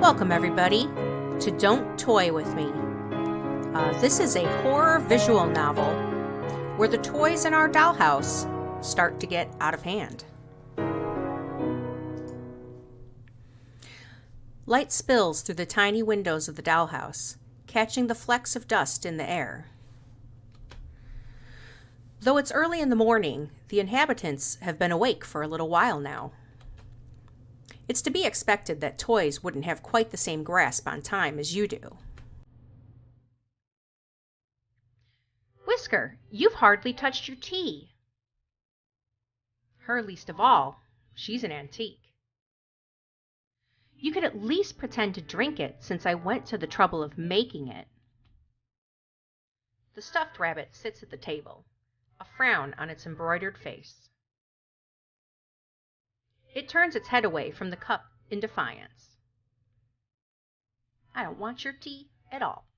Welcome, everybody, to Don't Toy With Me. This is a horror visual novel where the toys in our dollhouse start to get out of hand. Light spills through the tiny windows of the dollhouse, catching the flecks of dust in the air. Though it's early in the morning, the inhabitants have been awake for a little while now. It's to be expected that toys wouldn't have quite the same grasp on time as you do. Whisker, you've hardly touched your tea. Her least of all. She's an antique. You could at least pretend to drink it since I went to the trouble of making it. The stuffed rabbit sits at the table, a frown on its embroidered face. It turns its head away from the cup in defiance. I don't want your tea at all.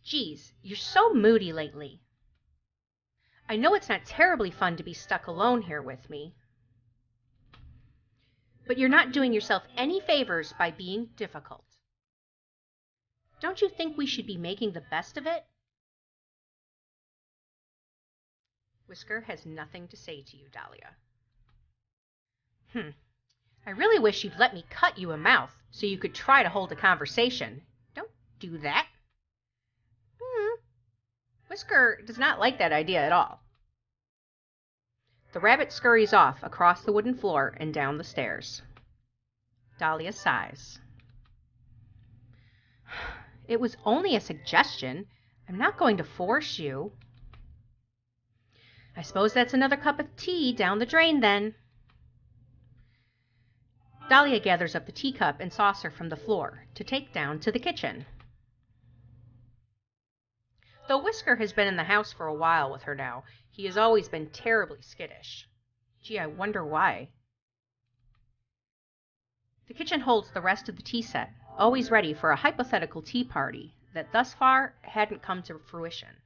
Geez, you're so moody lately. I know it's not terribly fun to be stuck alone here with me, but you're not doing yourself any favors by being difficult. Don't you think we should be making the best of it? Whisker has nothing to say to you, Dahlia. I really wish you'd let me cut you a mouth so you could try to hold a conversation. Don't do that. Whisker does not like that idea at all. The rabbit scurries off across the wooden floor and down the stairs. Dahlia sighs. It was only a suggestion. I'm not going to force you. I suppose that's another cup of tea down the drain then. Dahlia gathers up the teacup and saucer from the floor to take down to the kitchen. Though Whisker has been in the house for a while with her now, he has always been terribly skittish. Gee, I wonder why. The kitchen holds the rest of the tea set, always ready for a hypothetical tea party that thus far hadn't come to fruition.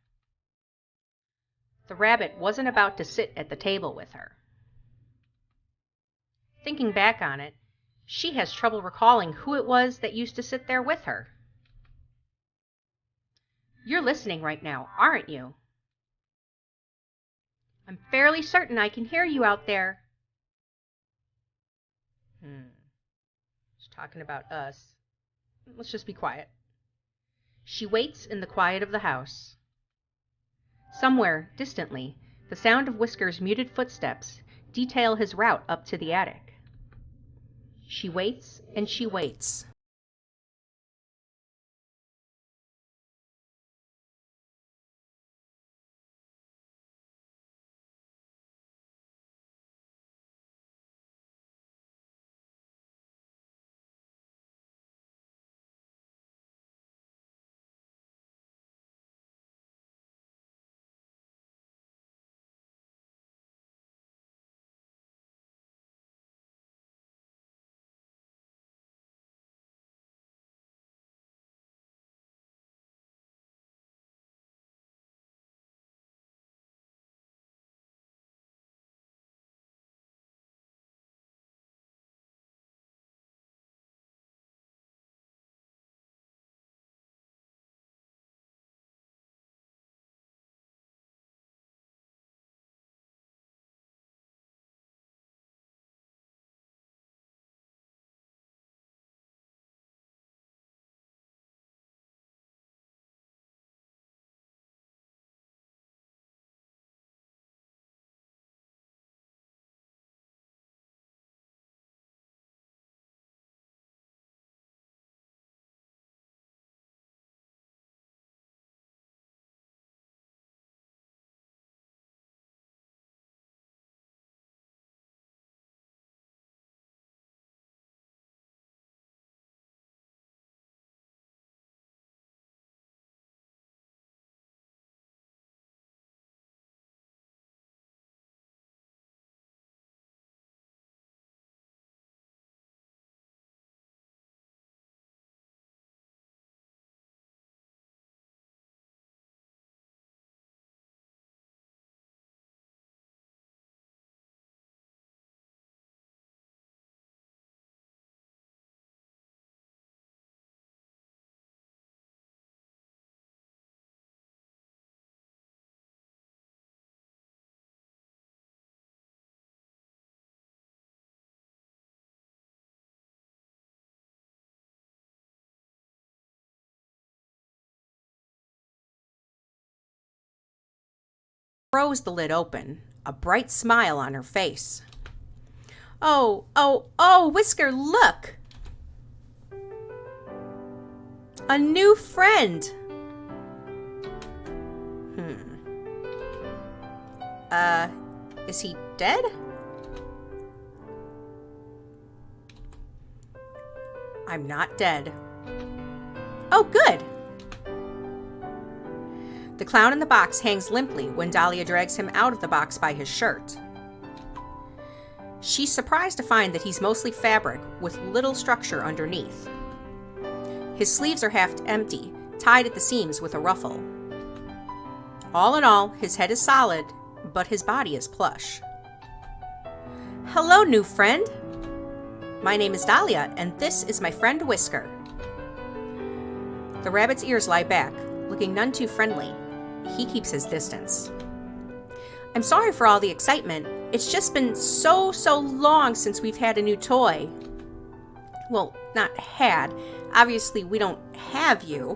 The rabbit wasn't about to sit at the table with her. Thinking back on it, she has trouble recalling who it was that used to sit there with her. You're listening right now, aren't you? I'm fairly certain I can hear you out there. She's talking about us. Let's just be quiet. She waits in the quiet of the house. Somewhere, distantly, the sound of Whisker's muted footsteps detail his route up to the attic. She waits and she waits. throws the lid open, a bright smile on her face. Oh, Whisker, look! A new friend! Is he dead? I'm not dead. Oh, good! The clown in the box hangs limply when Dahlia drags him out of the box by his shirt. She's surprised to find that he's mostly fabric with little structure underneath. His sleeves are half empty, tied at the seams with a ruffle. All in all, his head is solid, but his body is plush. Hello, new friend! My name is Dahlia, and this is my friend Whisker. The rabbit's ears lie back, looking none too friendly. He keeps his distance. I'm sorry for all the excitement. It's just been so long since we've had a new toy. Well, not had. Obviously, we don't have you.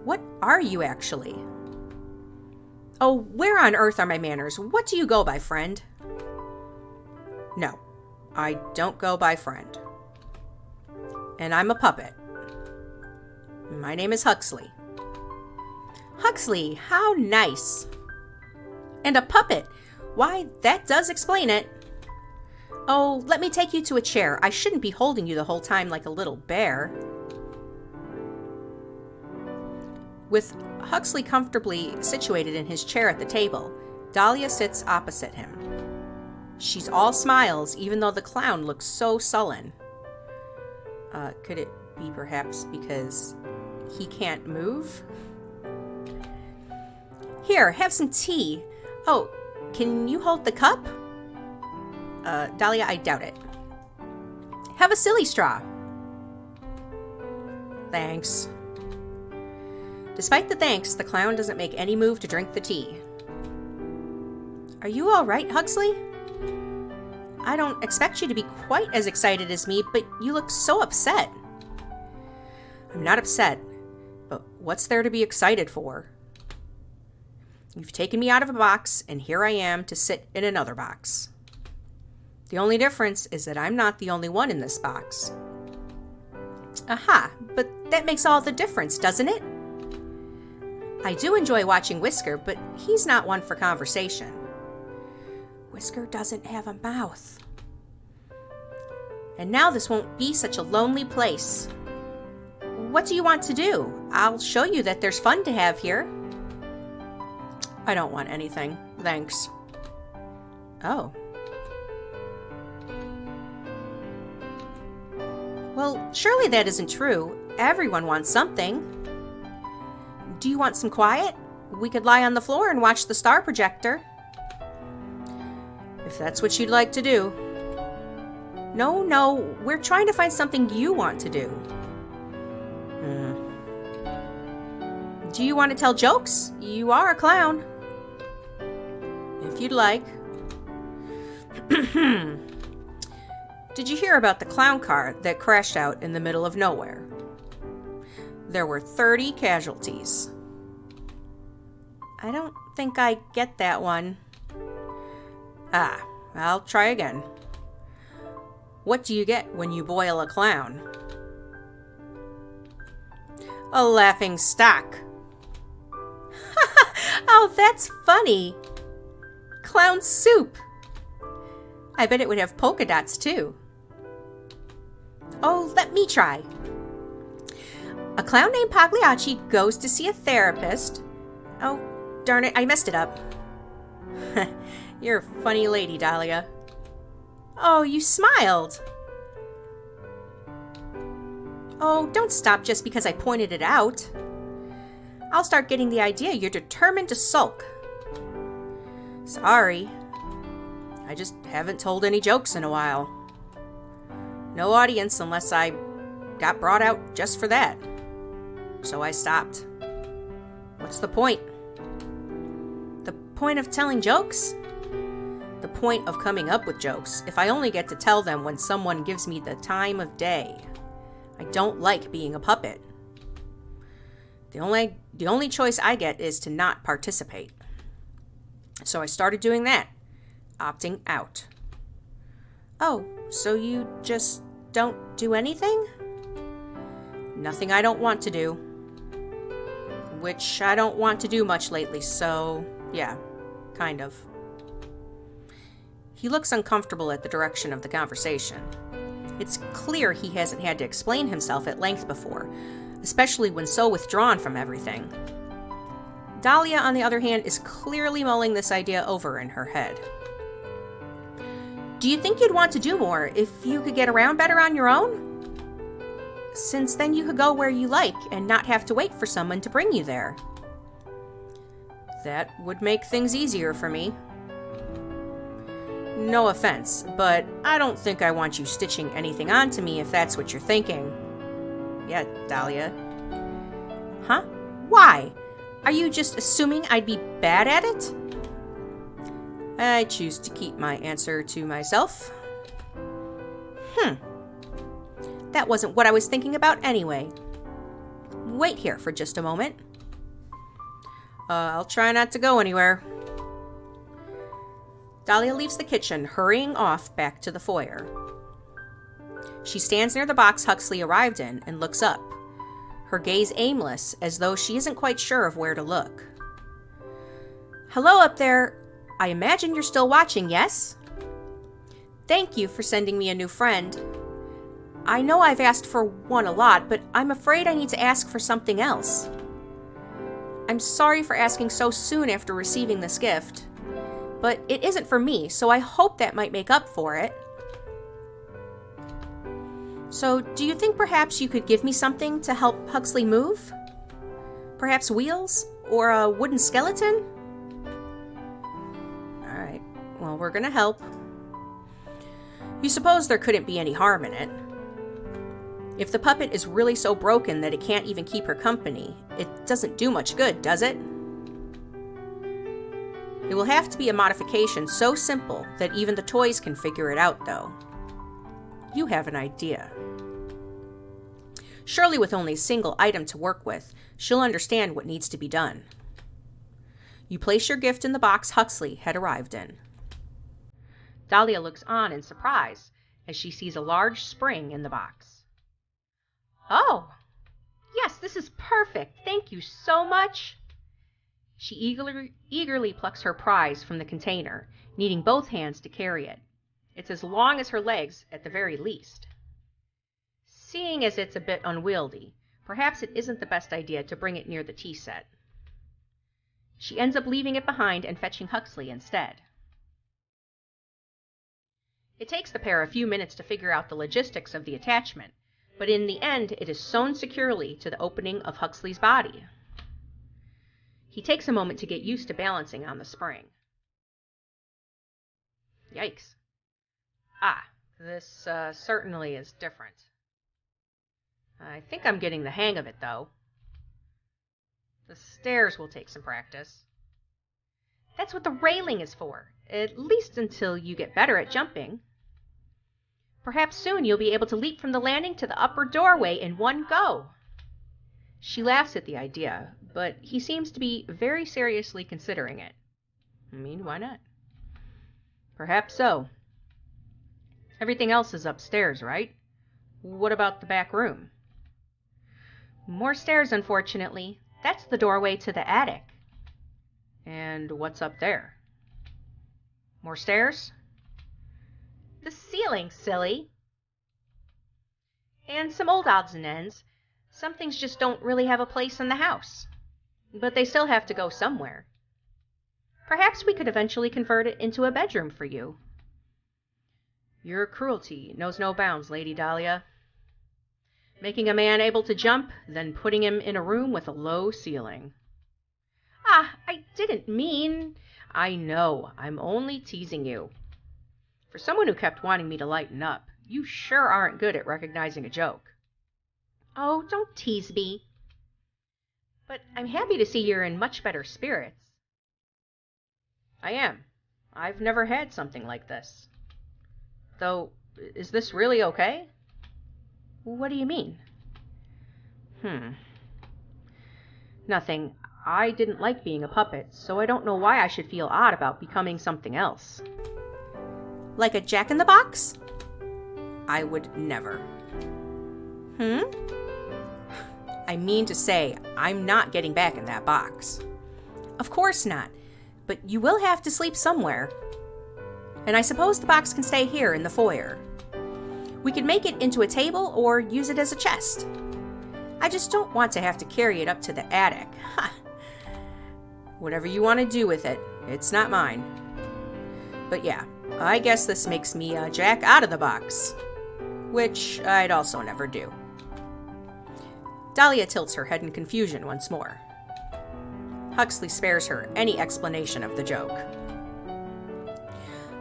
What are you, actually? Oh, where on earth are my manners? What do you go by, friend? No, I don't go by friend. And I'm a puppet. My name is Huxley. Huxley, how nice. And a puppet. Why, that does explain it. Oh, let me take you to a chair. I shouldn't be holding you the whole time like a little bear. With Huxley comfortably situated in his chair at the table, Dahlia sits opposite him. She's all smiles, even though the clown looks so sullen. Could it be perhaps because he can't move? Here, have some tea. Oh, can you hold the cup? Dahlia, I doubt it. Have a silly straw. Thanks. Despite the thanks, the clown doesn't make any move to drink the tea. Are you all right, Huxley? I don't expect you to be quite as excited as me, but you look so upset. I'm not upset, but what's there to be excited for? You've taken me out of a box, and here I am to sit in another box. The only difference is that I'm not the only one in this box. Aha, but that makes all the difference, doesn't it? I do enjoy watching Whisker, but he's not one for conversation. Whisker doesn't have a mouth. And now this won't be such a lonely place. What do you want to do? I'll show you that there's fun to have here. I don't want anything, thanks. Oh. Well, surely that isn't true. Everyone wants something. Do you want some quiet? We could lie on the floor and watch the star projector. If that's what you'd like to do. No, we're trying to find something you want to do. Do you want to tell jokes? You are a clown. If you'd like. Did you hear about the clown car that crashed out in the middle of nowhere? There were 30 casualties. I don't think I get that one. I'll try again. What do you get when you boil a clown? A laughing stock. Oh, that's funny. Clown soup. I bet it would have polka dots too. Oh, let me try. A clown named Pagliacci goes to see a therapist. Oh, darn it, I messed it up. You're a funny lady, Dahlia. Oh, you smiled. Oh, don't stop just because I pointed it out. I'll start getting the idea you're determined to sulk. Sorry. I just haven't told any jokes in a while. No audience unless I got brought out just for that. So I stopped. What's the point? The point of telling jokes? The point of coming up with jokes, if I only get to tell them when someone gives me the time of day. I don't like being a puppet. The only choice I get is to not participate. So I started doing that, opting out. Oh, so you just don't do anything? Nothing I don't want to do. Which I don't want to do much lately, so yeah, kind of. He looks uncomfortable at the direction of the conversation. It's clear he hasn't had to explain himself at length before, especially when so withdrawn from everything. Dahlia, on the other hand, is clearly mulling this idea over in her head. Do you think you'd want to do more if you could get around better on your own? Since then you could go where you like and not have to wait for someone to bring you there. That would make things easier for me. No offense, but I don't think I want you stitching anything onto me if that's what you're thinking. Yeah, Dahlia. Huh? Why? Are you just assuming I'd be bad at it? I choose to keep my answer to myself. That wasn't what I was thinking about anyway. Wait here for just a moment. I'll try not to go anywhere. Dahlia leaves the kitchen, hurrying off back to the foyer. She stands near the box Huxley arrived in and looks up, her gaze aimless, as though she isn't quite sure of where to look. Hello up there. I imagine you're still watching, yes? Thank you for sending me a new friend. I know I've asked for one a lot, but I'm afraid I need to ask for something else. I'm sorry for asking so soon after receiving this gift, but it isn't for me, so I hope that might make up for it. So, do you think perhaps you could give me something to help Huxley move? Perhaps wheels? Or a wooden skeleton? Alright, well, we're gonna help. You suppose there couldn't be any harm in it. If the puppet is really so broken that it can't even keep her company, it doesn't do much good, does it? It will have to be a modification so simple that even the toys can figure it out, though. You have an idea. Surely with only a single item to work with, she'll understand what needs to be done. You place your gift in the box Huxley had arrived in. Dahlia looks on in surprise as she sees a large spring in the box. Oh, yes, this is perfect. Thank you so much. She eagerly plucks her prize from the container, needing both hands to carry it. It's as long as her legs at the very least. Seeing as it's a bit unwieldy, perhaps it isn't the best idea to bring it near the tea set. She ends up leaving it behind and fetching Huxley instead. It takes the pair a few minutes to figure out the logistics of the attachment, but in the end it is sewn securely to the opening of Huxley's body. He takes a moment to get used to balancing on the spring. Yikes. Ah, this certainly is different. I think I'm getting the hang of it, though. The stairs will take some practice. That's what the railing is for, at least until you get better at jumping. Perhaps soon you'll be able to leap from the landing to the upper doorway in one go. She laughs at the idea, but he seems to be very seriously considering it. I mean, why not? Perhaps so. Everything else is upstairs, right? What about the back room? More stairs, unfortunately. That's the doorway to the attic. And what's up there? More stairs? The ceiling, silly. And some old odds and ends. Some things just don't really have a place in the house. But they still have to go somewhere. Perhaps we could eventually convert it into a bedroom for you. Your cruelty knows no bounds, Lady Dahlia. Making a man able to jump, then putting him in a room with a low ceiling. Ah, I didn't mean... I know, I'm only teasing you. For someone who kept wanting me to lighten up, you sure aren't good at recognizing a joke. Oh, don't tease me. But I'm happy to see you're in much better spirits. I am. I've never had something like this. Though, is this really okay? What do you mean? Nothing. I didn't like being a puppet, so I don't know why I should feel odd about becoming something else. Like a jack-in-the-box? I would never. I mean to say, I'm not getting back in that box. Of course not, but you will have to sleep somewhere. And I suppose the box can stay here in the foyer. We could make it into a table or use it as a chest. I just don't want to have to carry it up to the attic. Whatever you want to do with it, it's not mine. But yeah, I guess this makes me a jack out of the box, which I'd also never do. Dahlia tilts her head in confusion once more. Huxley spares her any explanation of the joke.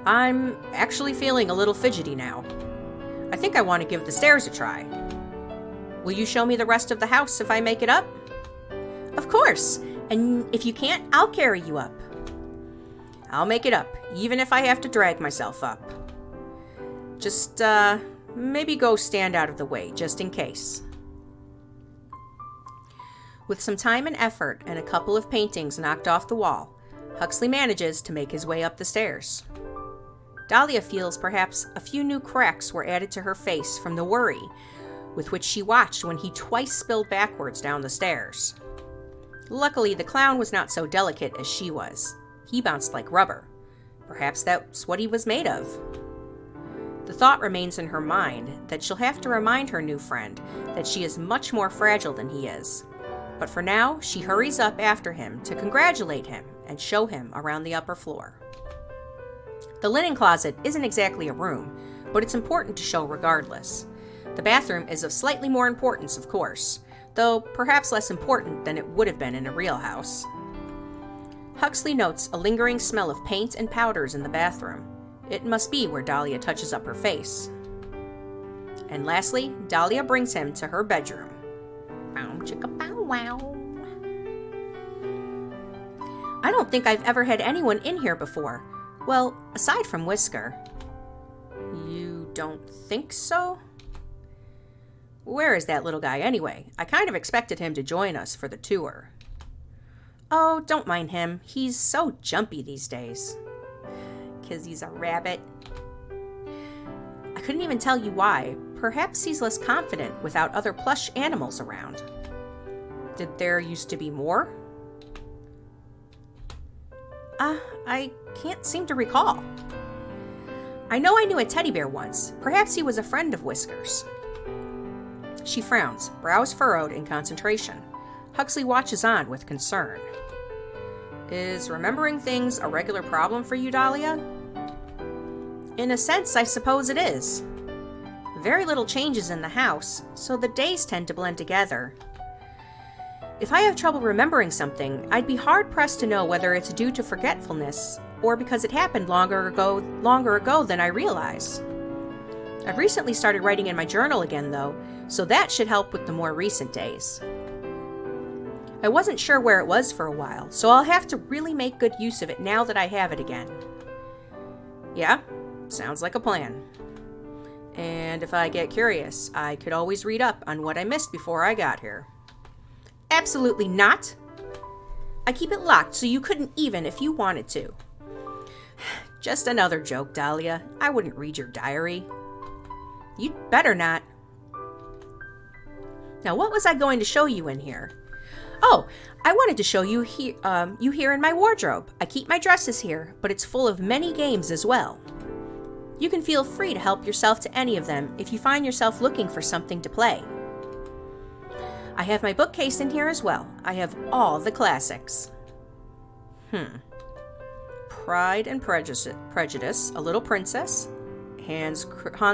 I'm actually feeling a little fidgety now. I think I want to give the stairs a try. Will you show me the rest of the house if I make it up? Of course, and if you can't, I'll carry you up. I'll make it up, even if I have to drag myself up. Just, maybe go stand out of the way, just in case. With some time and effort and a couple of paintings knocked off the wall, Huxley manages to make his way up the stairs. Dahlia feels perhaps a few new cracks were added to her face from the worry with which she watched when he twice spilled backwards down the stairs. Luckily, the clown was not so delicate as she was. He bounced like rubber. Perhaps that's what he was made of. The thought remains in her mind that she'll have to remind her new friend that she is much more fragile than he is. But for now, she hurries up after him to congratulate him and show him around the upper floor. The linen closet isn't exactly a room, but it's important to show regardless. The bathroom is of slightly more importance, of course, though perhaps less important than it would have been in a real house. Huxley notes a lingering smell of paint and powders in the bathroom. It must be where Dahlia touches up her face. And lastly, Dahlia brings him to her bedroom. Bow chicka bow wow. I don't think I've ever had anyone in here before. Well, aside from Whisker. You don't think so? Where is that little guy anyway? I kind of expected him to join us for the tour. Oh, don't mind him. He's so jumpy these days. 'Cause he's a rabbit. I couldn't even tell you why. Perhaps he's less confident without other plush animals around. Did there used to be more? I can't seem to recall. I know I knew a teddy bear once. Perhaps he was a friend of Whisker's. She frowns, brows furrowed in concentration. Huxley watches on with concern. Is remembering things a regular problem for you, Dahlia? In a sense, I suppose it is. Very little changes in the house, so the days tend to blend together. If I have trouble remembering something, I'd be hard-pressed to know whether it's due to forgetfulness or because it happened longer ago than I realize. I've recently started writing in my journal again, though, so that should help with the more recent days. I wasn't sure where it was for a while, so I'll have to really make good use of it now that I have it again. Yeah, sounds like a plan. And if I get curious, I could always read up on what I missed before I got here. Absolutely not. I keep it locked so you couldn't even if you wanted to. Just another joke, Dahlia. I wouldn't read your diary. You'd better not. Now, what was I going to show you in here? Oh, I wanted to show you here in my wardrobe. I keep my dresses here, but it's full of many games as well. You can feel free to help yourself to any of them if you find yourself looking for something to play. I have my bookcase in here as well. I have all the classics. Pride and Prejudice, A Little Princess, Hans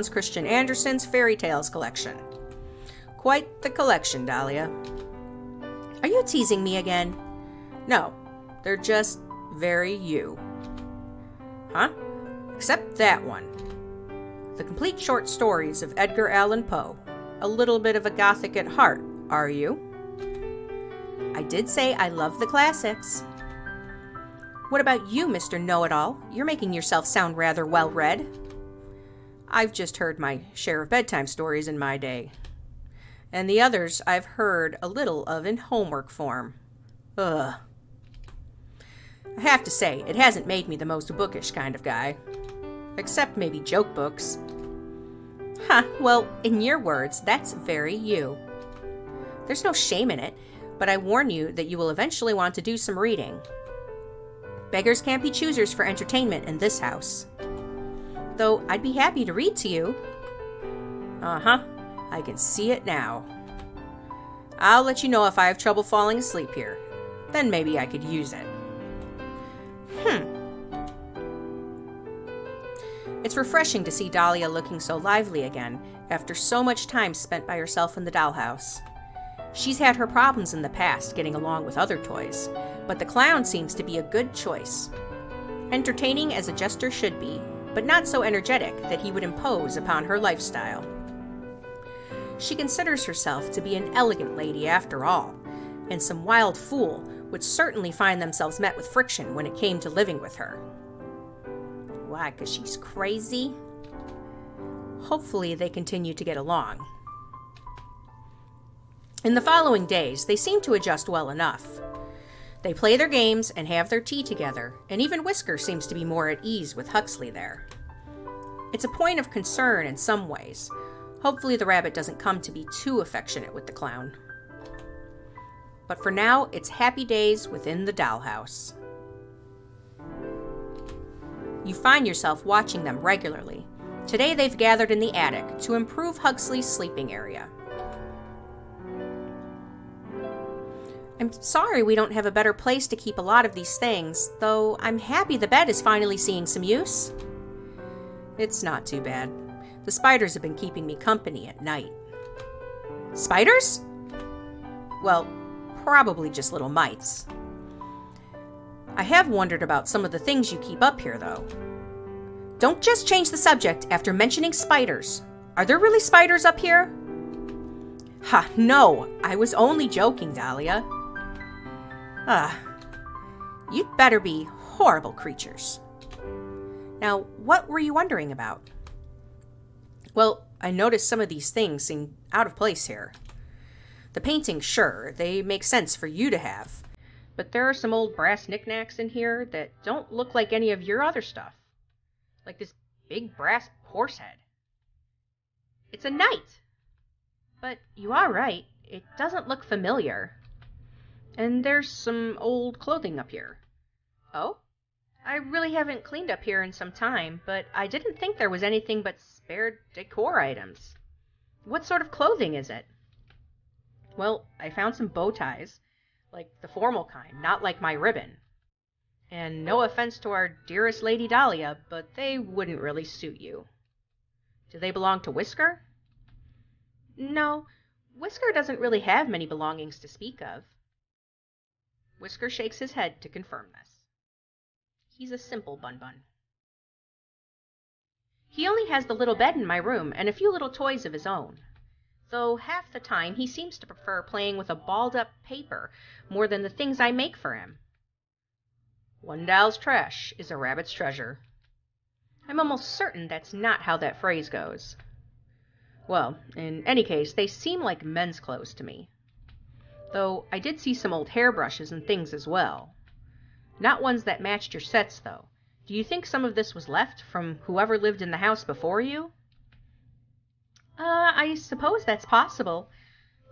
Christian Andersen's Fairy Tales collection. Quite the collection, Dahlia. Are you teasing me again? No, they're just very you. Huh? Except that one. The complete short stories of Edgar Allan Poe. A little bit of a gothic at heart, are you? I did say I love the classics. What about you, Mr. Know-It-All? You're making yourself sound rather well-read. I've just heard my share of bedtime stories in my day. And the others I've heard a little of in homework form. Ugh. I have to say, it hasn't made me the most bookish kind of guy. Except maybe joke books. Well, in your words, that's very you. There's no shame in it, but I warn you that you will eventually want to do some reading. Beggars can't be choosers for entertainment in this house. Though I'd be happy to read to you. I can see it now. I'll let you know if I have trouble falling asleep here. Then maybe I could use it. It's refreshing to see Dahlia looking so lively again after so much time spent by herself in the dollhouse. She's had her problems in the past getting along with other toys, but the clown seems to be a good choice. Entertaining as a jester should be, but not so energetic that he would impose upon her lifestyle. She considers herself to be an elegant lady after all, and some wild fool would certainly find themselves met with friction when it came to living with her. Why, 'cause she's crazy? Hopefully they continue to get along. In the following days, they seem to adjust well enough. They play their games and have their tea together, and even Whisker seems to be more at ease with Huxley there. It's a point of concern in some ways. Hopefully the rabbit doesn't come to be too affectionate with the clown. But for now, it's happy days within the dollhouse. You find yourself watching them regularly. Today they've gathered in the attic to improve Huxley's sleeping area. I'm sorry we don't have a better place to keep a lot of these things, though I'm happy the bed is finally seeing some use. It's not too bad. The spiders have been keeping me company at night. Spiders? Well, probably just little mites. I have wondered about some of the things you keep up here, though. Don't just change the subject after mentioning spiders. Are there really spiders up here? No, I was only joking, Dahlia. You'd better be horrible creatures. Now, what were you wondering about? Well, I noticed some of these things seem out of place here. The paintings, sure, they make sense for you to have. But there are some old brass knickknacks in here that don't look like any of your other stuff. Like this big brass horse head. It's a knight. But you are right, it doesn't look familiar. And there's some old clothing up here. Oh? I really haven't cleaned up here in some time, but I didn't think there was anything but spare decor items. What sort of clothing is it? Well, I found some bow ties, like the formal kind, not like my ribbon. And no offense to our dearest Lady Dahlia, but they wouldn't really suit you. Do they belong to Whisker? No, Whisker doesn't really have many belongings to speak of. Whisker shakes his head to confirm this. He's a simple bun-bun. He only has the little bed in my room and a few little toys of his own, though half the time he seems to prefer playing with a balled-up paper more than the things I make for him. One doll's trash is a rabbit's treasure. I'm almost certain that's not how that phrase goes. Well, in any case, they seem like men's clothes to me. Though I did see some old hairbrushes and things as well. Not ones that matched your sets, though. Do you think some of this was left from whoever lived in the house before you? I suppose that's possible,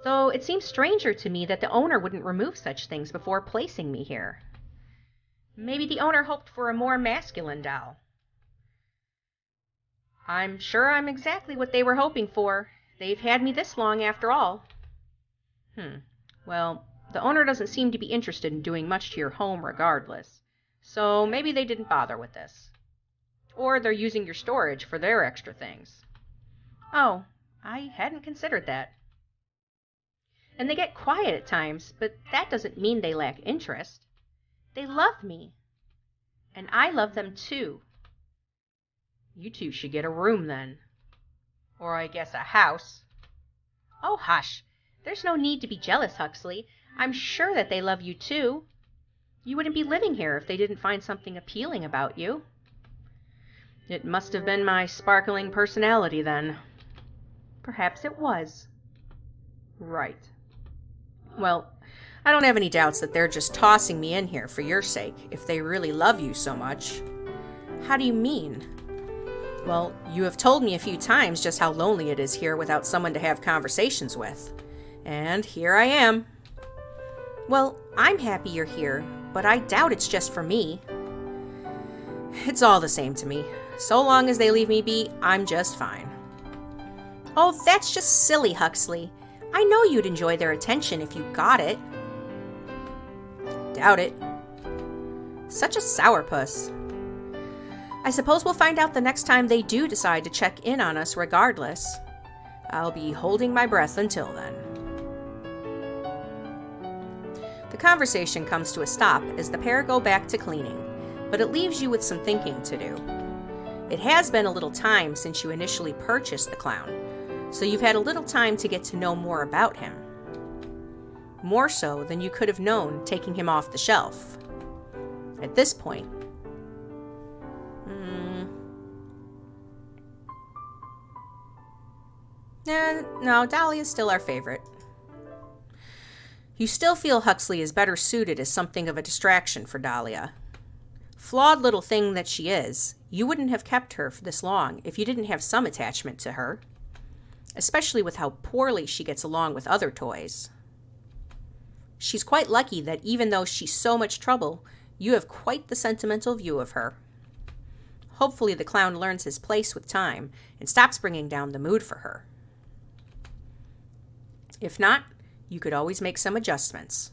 though it seems stranger to me that the owner wouldn't remove such things before placing me here. Maybe the owner hoped for a more masculine doll. I'm sure I'm exactly what they were hoping for. They've had me this long after all. Well, the owner doesn't seem to be interested in doing much to your home regardless, so maybe they didn't bother with this. Or they're using your storage for their extra things. Oh, I hadn't considered that. And they get quiet at times, but that doesn't mean they lack interest. They love me. And I love them too. You two should get a room then. Or I guess a house. Oh, hush. There's no need to be jealous, Huxley. I'm sure that they love you too. You wouldn't be living here if they didn't find something appealing about you. It must have been my sparkling personality then. Perhaps it was. Right. Well, I don't have any doubts that they're just tossing me in here for your sake, if they really love you so much. How do you mean? Well, you have told me a few times just how lonely it is here without someone to have conversations with. And here I am. Well, I'm happy you're here, but I doubt it's just for me. It's all the same to me. So long as they leave me be, I'm just fine. Oh, that's just silly, Huxley. I know you'd enjoy their attention if you got it. Doubt it. Such a sourpuss. I suppose we'll find out the next time they do decide to check in on us regardless. I'll be holding my breath until then. The conversation comes to a stop as the pair go back to cleaning, but it leaves you with some thinking to do. It has been a little time since you initially purchased the clown, so you've had a little time to get to know more about him. More so than you could have known taking him off the shelf. At this point, no, Dahlia's still our favorite. You still feel Huxley is better suited as something of a distraction for Dahlia. Flawed little thing that she is, you wouldn't have kept her for this long if you didn't have some attachment to her. Especially with how poorly she gets along with other toys. She's quite lucky that even though she's so much trouble, you have quite the sentimental view of her. Hopefully the clown learns his place with time and stops bringing down the mood for her. If not, you could always make some adjustments.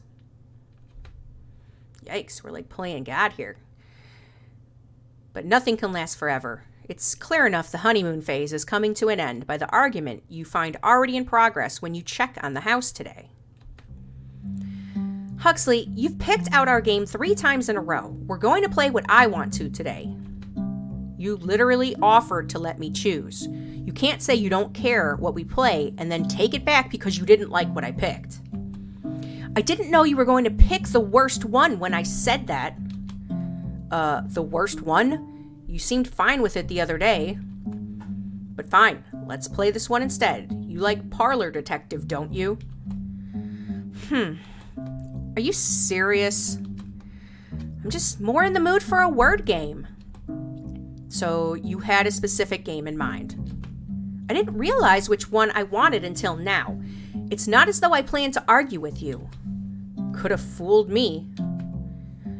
Yikes, we're like playing God here. But nothing can last forever. It's clear enough the honeymoon phase is coming to an end by the argument you find already in progress when you check on the house today. Huxley, you've picked out our game 3 times in a row. We're going to play what I want to today. You literally offered to let me choose. You can't say you don't care what we play and then take it back because you didn't like what I picked. I didn't know you were going to pick the worst one when I said that. The worst one? You seemed fine with it the other day. But fine, let's play this one instead. You like Parlor Detective, don't you? Are you serious? I'm just more in the mood for a word game. So you had a specific game in mind. I didn't realize which one I wanted until now. It's not as though I planned to argue with you. Could have fooled me.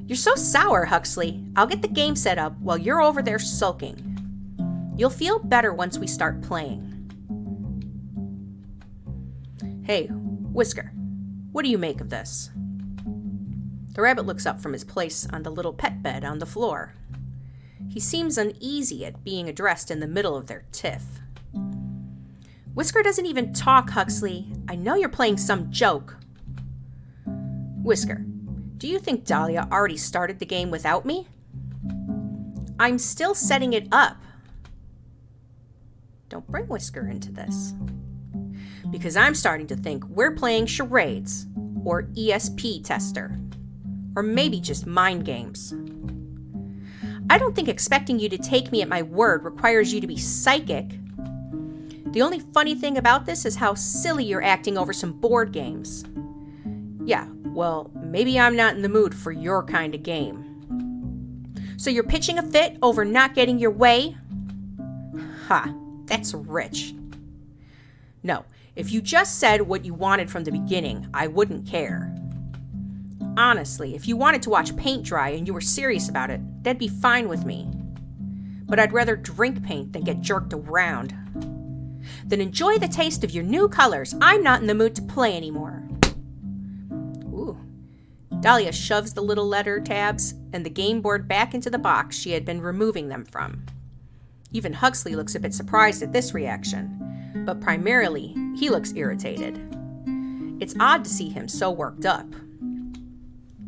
You're so sour, Huxley. I'll get the game set up while you're over there sulking. You'll feel better once we start playing. Hey, Whisker, what do you make of this? The rabbit looks up from his place on the little pet bed on the floor. He seems uneasy at being addressed in the middle of their tiff. Whisker doesn't even talk, Huxley. I know you're playing some joke. Whisker, do you think Dahlia already started the game without me? I'm still setting it up. Don't bring Whisker into this. Because I'm starting to think we're playing charades, or ESP tester, or maybe just mind games. I don't think expecting you to take me at my word requires you to be psychic. The only funny thing about this is how silly you're acting over some board games. Yeah, well, maybe I'm not in the mood for your kind of game. So you're pitching a fit over not getting your way? Ha, that's rich. No, if you just said what you wanted from the beginning, I wouldn't care. Honestly, if you wanted to watch paint dry and you were serious about it, that'd be fine with me. But I'd rather drink paint than get jerked around. Then enjoy the taste of your new colors. I'm not in the mood to play anymore. Ooh. Dahlia shoves the little letter tabs and the game board back into the box she had been removing them from. Even Huxley looks a bit surprised at this reaction, but primarily, he looks irritated. It's odd to see him so worked up.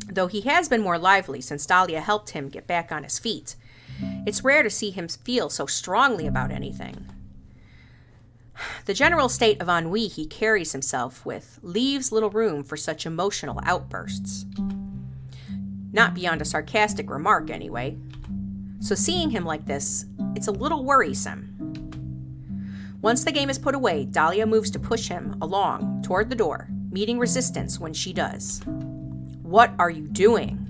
Though he has been more lively since Dahlia helped him get back on his feet, it's rare to see him feel so strongly about anything. The general state of ennui he carries himself with leaves little room for such emotional outbursts. Not beyond a sarcastic remark, anyway. So seeing him like this, it's a little worrisome. Once the game is put away, Dahlia moves to push him along toward the door, meeting resistance when she does. What are you doing?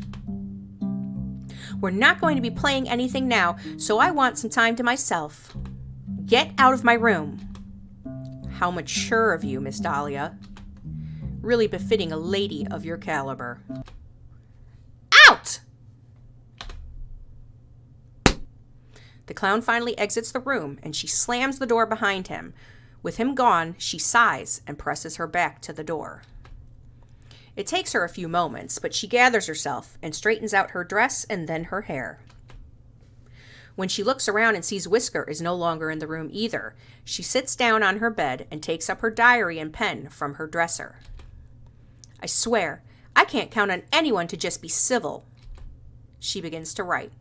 We're not going to be playing anything now, so I want some time to myself. Get out of my room. How mature of you, Miss Dahlia. Really befitting a lady of your caliber. Out! The clown finally exits the room, and she slams the door behind him. With him gone, she sighs and presses her back to the door. It takes her a few moments, but she gathers herself and straightens out her dress and then her hair. When she looks around and sees Whisker is no longer in the room either, she sits down on her bed and takes up her diary and pen from her dresser. I swear, I can't count on anyone to just be civil. She begins to write.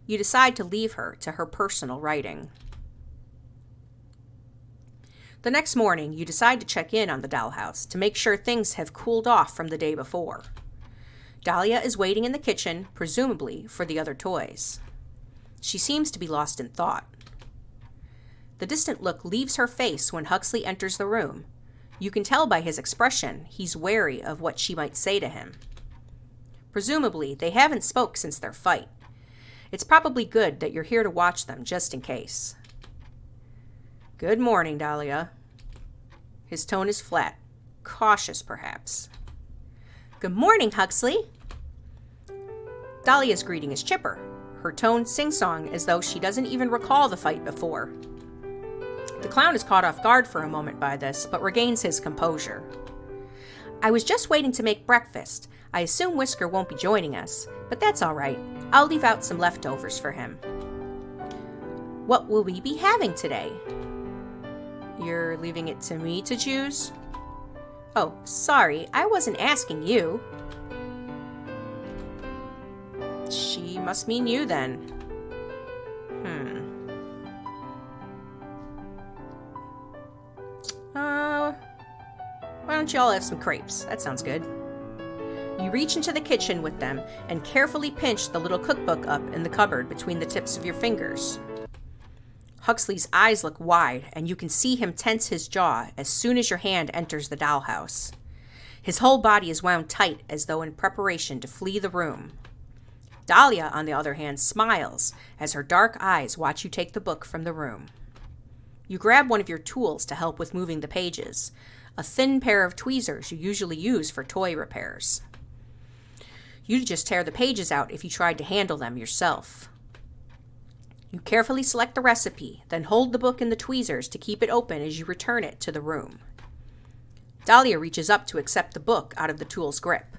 You decide to leave her to her personal writing. The next morning, you decide to check in on the dollhouse to make sure things have cooled off from the day before. Dahlia is waiting in the kitchen, presumably for the other toys. She seems to be lost in thought. The distant look leaves her face when Huxley enters the room. You can tell by his expression he's wary of what she might say to him. Presumably, they haven't spoke since their fight. It's probably good that you're here to watch them, just in case. Good morning, Dahlia. His tone is flat, cautious perhaps. Good morning, Huxley. Dahlia's greeting is chipper, her tone sing-song as though she doesn't even recall the fight before. The clown is caught off guard for a moment by this, but regains his composure. I was just waiting to make breakfast. I assume Whisker won't be joining us, but that's all right. I'll leave out some leftovers for him. What will we be having today? You're leaving it to me to choose? Oh, sorry, I wasn't asking you. She must mean you then. Why don't you all have some crepes? That sounds good. You reach into the kitchen with them and carefully pinch the little cookbook up in the cupboard between the tips of your fingers. Huxley's eyes look wide, and you can see him tense his jaw as soon as your hand enters the dollhouse. His whole body is wound tight as though in preparation to flee the room. Dahlia, on the other hand, smiles as her dark eyes watch you take the book from the room. You grab one of your tools to help with moving the pages, a thin pair of tweezers you usually use for toy repairs. You'd just tear the pages out if you tried to handle them yourself. You carefully select the recipe, then hold the book in the tweezers to keep it open as you return it to the room. Dahlia reaches up to accept the book out of the tool's grip.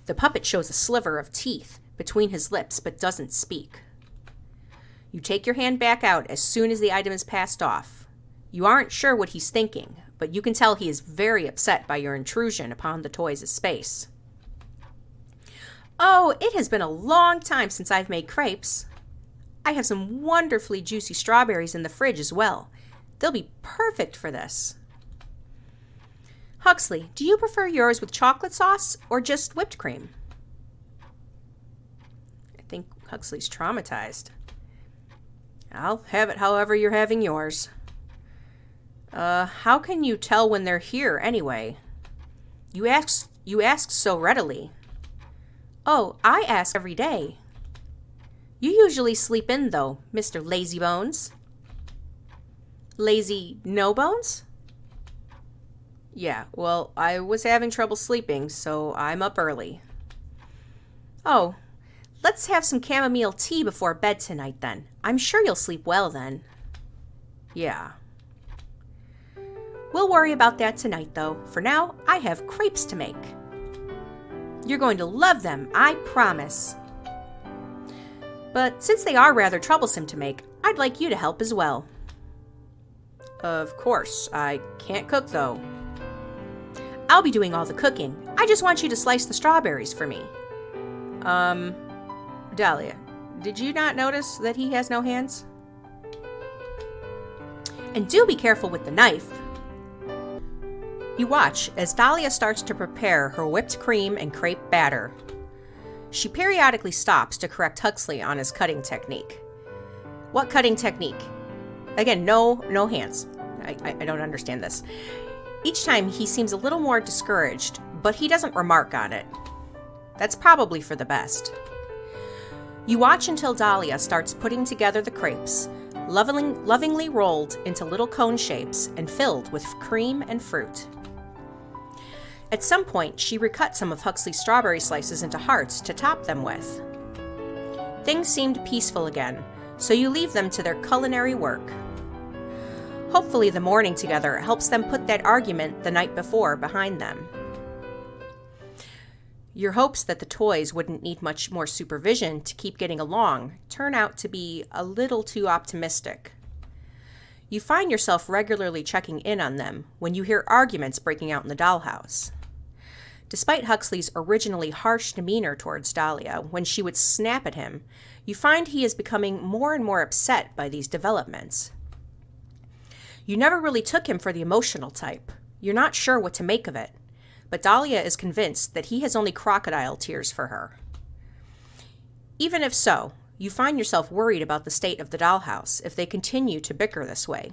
The puppet shows a sliver of teeth between his lips but doesn't speak. You take your hand back out as soon as the item is passed off. You aren't sure what he's thinking, but you can tell he is very upset by your intrusion upon the toys' space. Oh, it has been a long time since I've made crepes. I have some wonderfully juicy strawberries in the fridge as well. They'll be perfect for this. Huxley, do you prefer yours with chocolate sauce or just whipped cream? I think Huxley's traumatized. I'll have it however you're having yours. How can you tell when they're here anyway? You ask so readily. Oh, I ask every day. You usually sleep in, though, Mr. Lazybones. Lazy no bones? Yeah, well, I was having trouble sleeping, so I'm up early. Oh, let's have some chamomile tea before bed tonight, then. I'm sure you'll sleep well then. Yeah. We'll worry about that tonight, though. For now, I have crepes to make. You're going to love them, I promise. But since they are rather troublesome to make, I'd like you to help as well. Of course, I can't cook, though. I'll be doing all the cooking. I just want you to slice the strawberries for me. Dahlia, did you not notice that he has no hands? And do be careful with the knife. You watch as Dahlia starts to prepare her whipped cream and crepe batter. She periodically stops to correct Huxley on his cutting technique. What cutting technique? Again, no hands. I don't understand this. Each time he seems a little more discouraged, but he doesn't remark on it. That's probably for the best. You watch until Dahlia starts putting together the crepes, lovingly rolled into little cone shapes and filled with cream and fruit. At some point, she recut some of Huxley's strawberry slices into hearts to top them with. Things seemed peaceful again, so you leave them to their culinary work. Hopefully the morning together helps them put that argument the night before behind them. Your hopes that the toys wouldn't need much more supervision to keep getting along turn out to be a little too optimistic. You find yourself regularly checking in on them when you hear arguments breaking out in the dollhouse. Despite Huxley's originally harsh demeanor towards Dahlia when she would snap at him, you find he is becoming more and more upset by these developments. You never really took him for the emotional type. You're not sure what to make of it. But Dahlia is convinced that he has only crocodile tears for her. Even if so, you find yourself worried about the state of the dollhouse if they continue to bicker this way.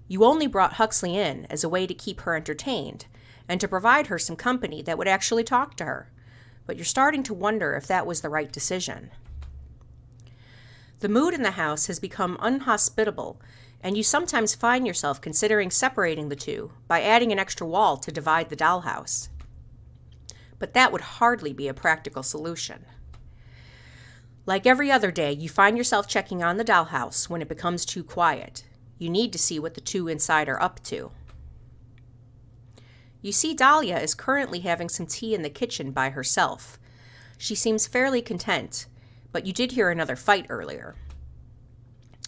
You only brought Huxley in as a way to keep her entertained and to provide her some company that would actually talk to her, but you're starting to wonder if that was the right decision. The mood in the house has become unhospitable, and you sometimes find yourself considering separating the two by adding an extra wall to divide the dollhouse. But that would hardly be a practical solution. Like every other day, you find yourself checking on the dollhouse when it becomes too quiet. You need to see what the two inside are up to. You see Dahlia is currently having some tea in the kitchen by herself. She seems fairly content, but you did hear another fight earlier.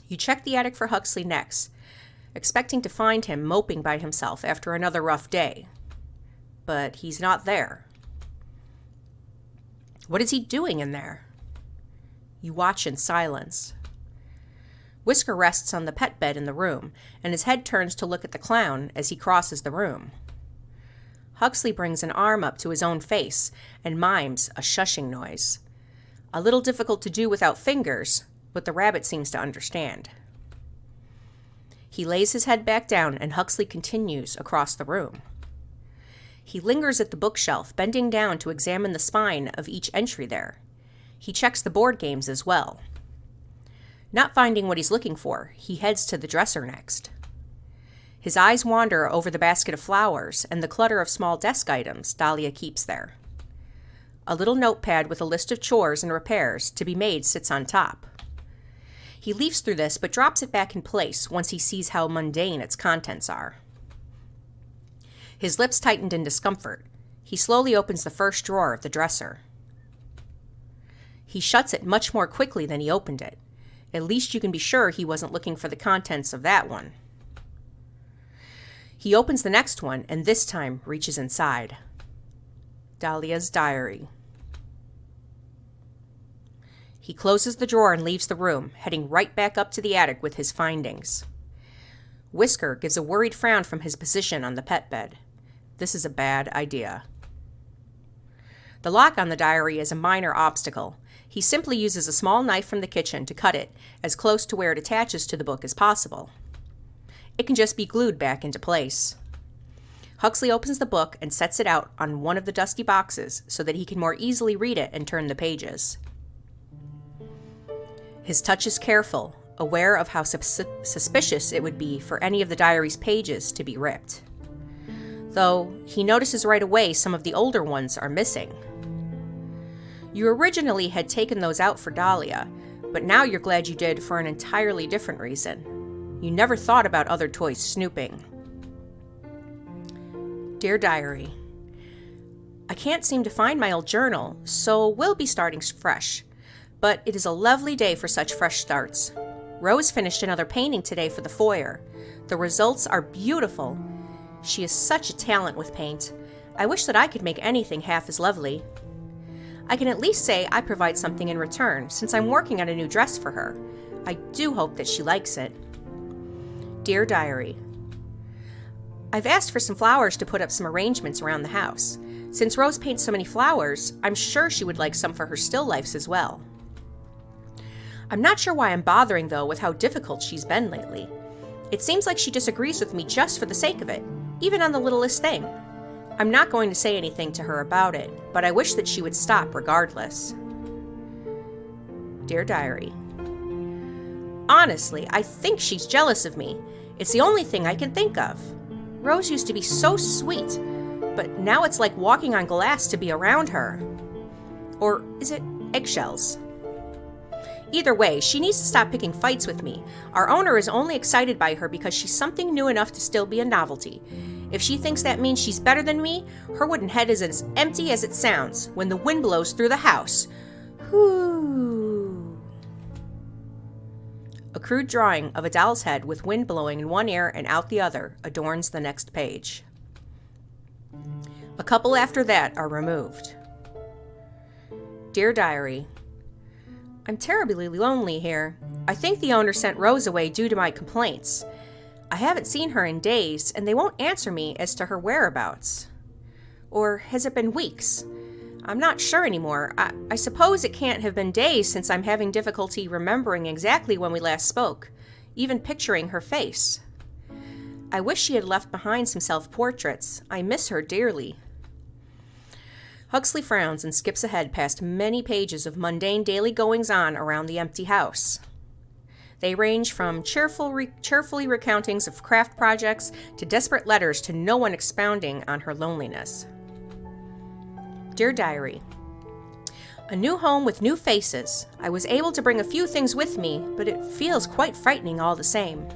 You check the attic for Huxley next, expecting to find him moping by himself after another rough day. But he's not there. What is he doing in there? You watch in silence. Whisker rests on the pet bed in the room, and his head turns to look at the clown as he crosses the room. Huxley brings an arm up to his own face and mimes a shushing noise. A little difficult to do without fingers, but the rabbit seems to understand. He lays his head back down and Huxley continues across the room. He lingers at the bookshelf, bending down to examine the spine of each entry there. He checks the board games as well. Not finding what he's looking for, he heads to the dresser next. His eyes wander over the basket of flowers and the clutter of small desk items Dahlia keeps there. A little notepad with a list of chores and repairs to be made sits on top. He leafs through this but drops it back in place once he sees how mundane its contents are. His lips tightened in discomfort. He slowly opens the first drawer of the dresser. He shuts it much more quickly than he opened it. At least you can be sure he wasn't looking for the contents of that one. He opens the next one and this time reaches inside. Dahlia's diary. He closes the drawer and leaves the room, heading right back up to the attic with his findings. Whisker gives a worried frown from his position on the pet bed. This is a bad idea. The lock on the diary is a minor obstacle. He simply uses a small knife from the kitchen to cut it as close to where it attaches to the book as possible. It can just be glued back into place. Huxley opens the book and sets it out on one of the dusty boxes so that he can more easily read it and turn the pages. His touch is careful, aware of how suspicious it would be for any of the diary's pages to be ripped. Though he notices right away some of the older ones are missing. You originally had taken those out for Dahlia, but now you're glad you did for an entirely different reason. You never thought about other toys snooping. Dear Diary, I can't seem to find my old journal, so we'll be starting fresh. But it is a lovely day for such fresh starts. Rose finished another painting today for the foyer. The results are beautiful. She is such a talent with paint. I wish that I could make anything half as lovely. I can at least say I provide something in return, since I'm working on a new dress for her. I do hope that she likes it. Dear Diary, I've asked for some flowers to put up some arrangements around the house. Since Rose paints so many flowers, I'm sure she would like some for her still lifes as well. I'm not sure why I'm bothering, though, with how difficult she's been lately. It seems like she disagrees with me just for the sake of it, even on the littlest thing. I'm not going to say anything to her about it, but I wish that she would stop regardless. Dear Diary, honestly, I think she's jealous of me. It's the only thing I can think of. Rose used to be so sweet, but now it's like walking on glass to be around her. Or is it eggshells? Either way, she needs to stop picking fights with me. Our owner is only excited by her because she's something new enough to still be a novelty. If she thinks that means she's better than me, her wooden head is as empty as it sounds when the wind blows through the house. Whoo. A crude drawing of a doll's head with wind blowing in one ear and out the other adorns the next page. A couple after that are removed. Dear Diary, I'm terribly lonely here. I think the owner sent Rose away due to my complaints. I haven't seen her in days, and they won't answer me as to her whereabouts. Or has it been weeks? I'm not sure anymore. I suppose it can't have been days since I'm having difficulty remembering exactly when we last spoke, even picturing her face. I wish she had left behind some self-portraits. I miss her dearly. Huxley frowns and skips ahead past many pages of mundane daily goings-on around the empty house. They range from cheerfully recountings of craft projects to desperate letters to no one expounding on her loneliness. Dear Diary, a new home with new faces. I was able to bring a few things with me, but it feels quite frightening all the same.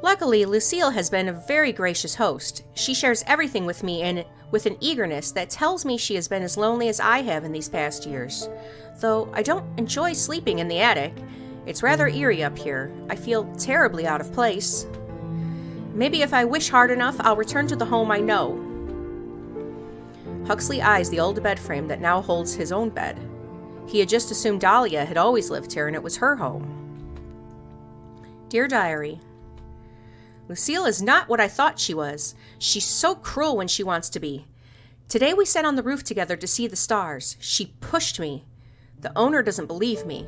Luckily, Lucille has been a very gracious host. She shares everything with me and with an eagerness that tells me she has been as lonely as I have in these past years. Though I don't enjoy sleeping in the attic. It's rather eerie up here. I feel terribly out of place. Maybe if I wish hard enough, I'll return to the home I know. Huxley eyes the old bed frame that now holds his own bed. He had just assumed Dahlia had always lived here and it was her home. Dear Diary, Lucille is not what I thought she was. She's so cruel when she wants to be. Today we sat on the roof together to see the stars. She pushed me. The owner doesn't believe me.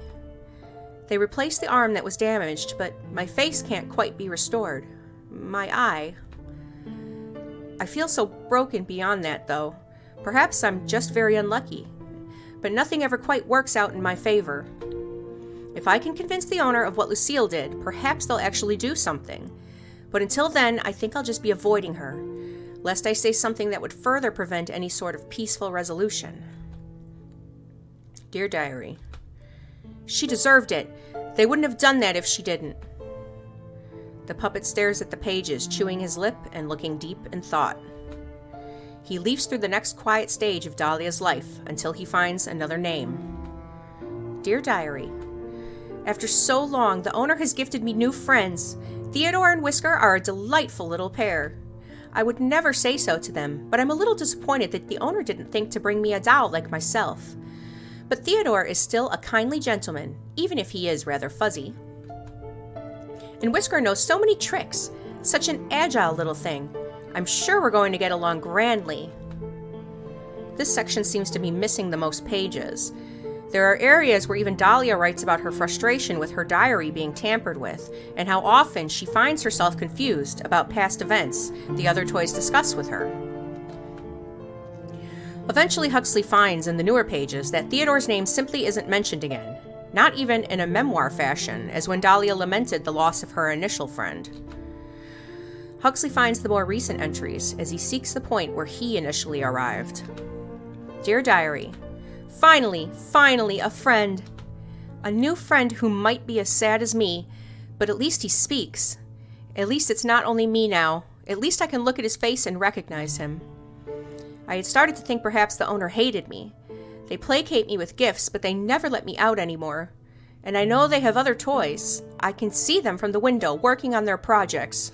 They replaced the arm that was damaged, but my face can't quite be restored. My eye. I feel so broken beyond that, though. Perhaps I'm just very unlucky. But nothing ever quite works out in my favor. If I can convince the owner of what Lucille did, perhaps they'll actually do something. But until then, I think I'll just be avoiding her, lest I say something that would further prevent any sort of peaceful resolution. Dear Diary, she deserved it. They wouldn't have done that if she didn't. The puppet stares at the pages, chewing his lip and looking deep in thought. He leaps through the next quiet stage of Dahlia's life until he finds another name. Dear Diary, after so long, the owner has gifted me new friends. Theodore and Whisker are a delightful little pair. I would never say so to them, but I'm a little disappointed that the owner didn't think to bring me a doll like myself. But Theodore is still a kindly gentleman, even if he is rather fuzzy. And Whisker knows so many tricks, such an agile little thing. I'm sure we're going to get along grandly. This section seems to be missing the most pages. There are areas where even Dahlia writes about her frustration with her diary being tampered with, and how often she finds herself confused about past events the other toys discuss with her. Eventually, Huxley finds in the newer pages that Theodore's name simply isn't mentioned again, not even in a memoir fashion, as when Dahlia lamented the loss of her initial friend. Huxley finds the more recent entries as he seeks the point where he initially arrived. Dear Diary, finally, a friend. A new friend who might be as sad as me, but at least he speaks. At least it's not only me now. At least I can look at his face and recognize him. I had started to think perhaps the owner hated me. They placate me with gifts, but they never let me out anymore. And I know they have other toys. I can see them from the window working on their projects.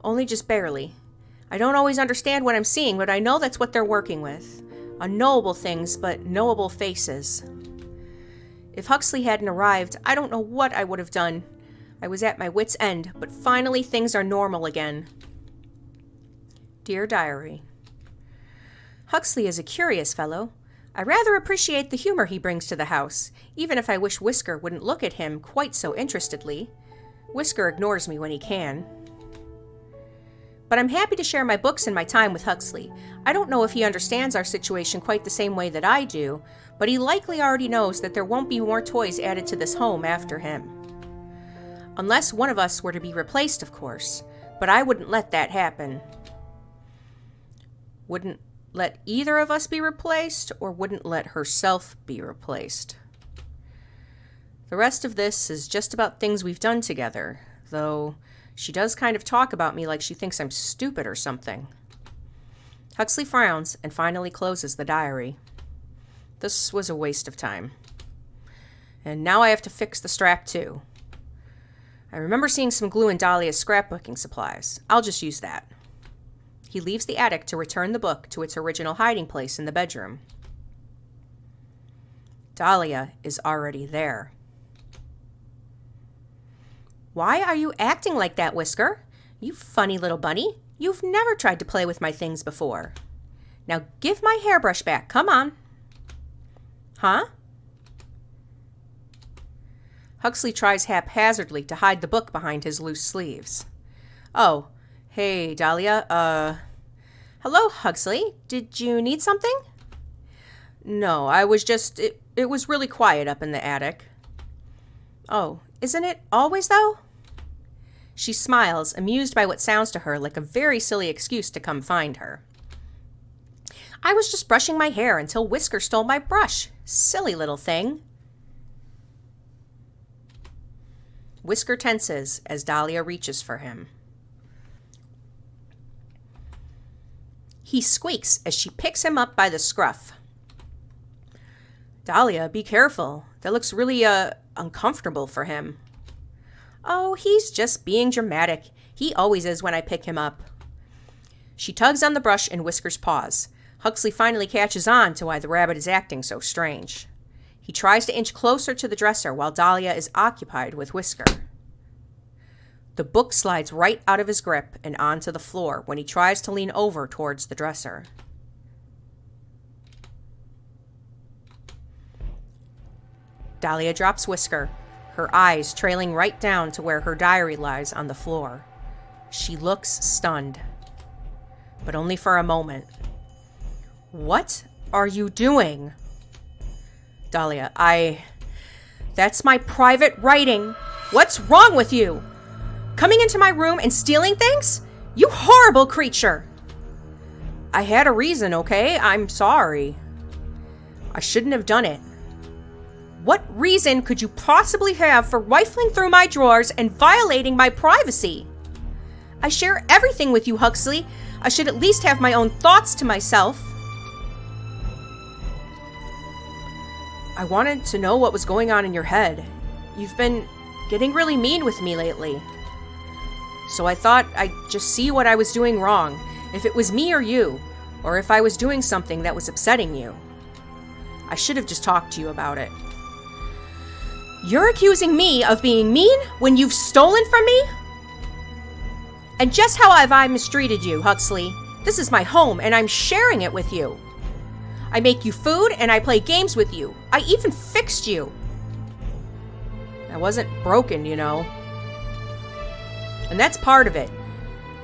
Only just barely. I don't always understand what I'm seeing, but I know that's what they're working with. Unknowable things, but knowable faces. If Huxley hadn't arrived, I don't know what I would have done. I was at my wit's end, but finally things are normal again. Dear Diary, Huxley is a curious fellow. I rather appreciate the humor he brings to the house, even if I wish Whisker wouldn't look at him quite so interestedly. Whisker ignores me when he can. but I'm happy to share my books and my time with Huxley. I don't know if he understands our situation quite the same way that I do, but he likely already knows that there won't be more toys added to this home after him. Unless one of us were to be replaced, of course, but I wouldn't let that happen. Wouldn't let either of us be replaced, or wouldn't let herself be replaced. The rest of this is just about things we've done together, though she does kind of talk about me like she thinks I'm stupid or something. Huxley frowns and finally closes the diary. This was a waste of time. And now I have to fix the strap too. I remember seeing some glue in Dahlia's scrapbooking supplies. I'll just use that. He leaves the attic to return the book to its original hiding place in the bedroom. Dahlia is already there. Why are you acting like that, Whisker? You funny little bunny. You've never tried to play with my things before. Now give my hairbrush back. Come on. Huh? Huxley tries haphazardly to hide the book behind his loose sleeves. Oh, hey, Dahlia. Hello, Huxley. Did you need something? No, I was just... It was really quiet up in the attic. Oh, isn't it always, though? She smiles, amused by what sounds to her like a very silly excuse to come find her. I was just brushing my hair until Whisker stole my brush. Silly little thing. Whisker tenses as Dahlia reaches for him. He squeaks as she picks him up by the scruff. Dahlia, be careful. That looks really, uncomfortable for him. Oh, he's just being dramatic. He always is when I pick him up. She tugs on the brush in Whisker's paws. Huxley finally catches on to why the rabbit is acting so strange. He tries to inch closer to the dresser while Dahlia is occupied with Whisker. The book slides right out of his grip and onto the floor when he tries to lean over towards the dresser. Dahlia drops Whisker, her eyes trailing right down to where her diary lies on the floor. She looks stunned, but only for a moment. What are you doing? Dahlia, that's my private writing. What's wrong with you? Coming into my room and stealing things? You horrible creature. I had a reason, okay? I'm sorry. I shouldn't have done it. What reason could you possibly have for rifling through my drawers and violating my privacy? I share everything with you, Huxley. I should at least have my own thoughts to myself. I wanted to know what was going on in your head. You've been getting really mean with me lately. So I thought I'd just see what I was doing wrong, if it was me or you, or if I was doing something that was upsetting you. I should have just talked to you about it. You're accusing me of being mean when you've stolen from me? And just how have I mistreated you, Huxley? This is my home, and I'm sharing it with you. I make you food, and I play games with you. I even fixed you. I wasn't broken, you know. And that's part of it.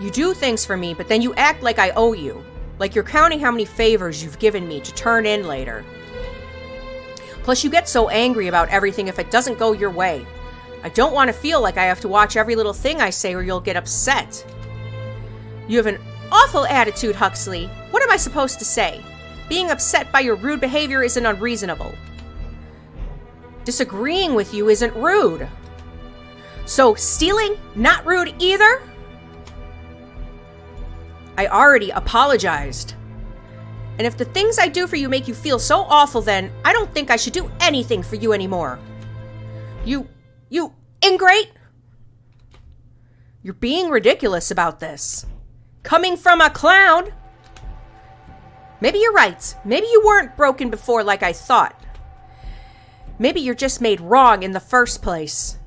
You do things for me, but then you act like I owe you. Like you're counting how many favors you've given me to turn in later. Plus, you get so angry about everything if it doesn't go your way. I don't want to feel like I have to watch every little thing I say or you'll get upset. You have an awful attitude, Huxley. What am I supposed to say? Being upset by your rude behavior isn't unreasonable. Disagreeing with you isn't rude. So, stealing, not rude either? I already apologized. And if the things I do for you make you feel so awful, then I don't think I should do anything for you anymore. You ingrate! You're being ridiculous about this. Coming from a clown! Maybe you're right. Maybe you weren't broken before like I thought. Maybe you're just made wrong in the first place.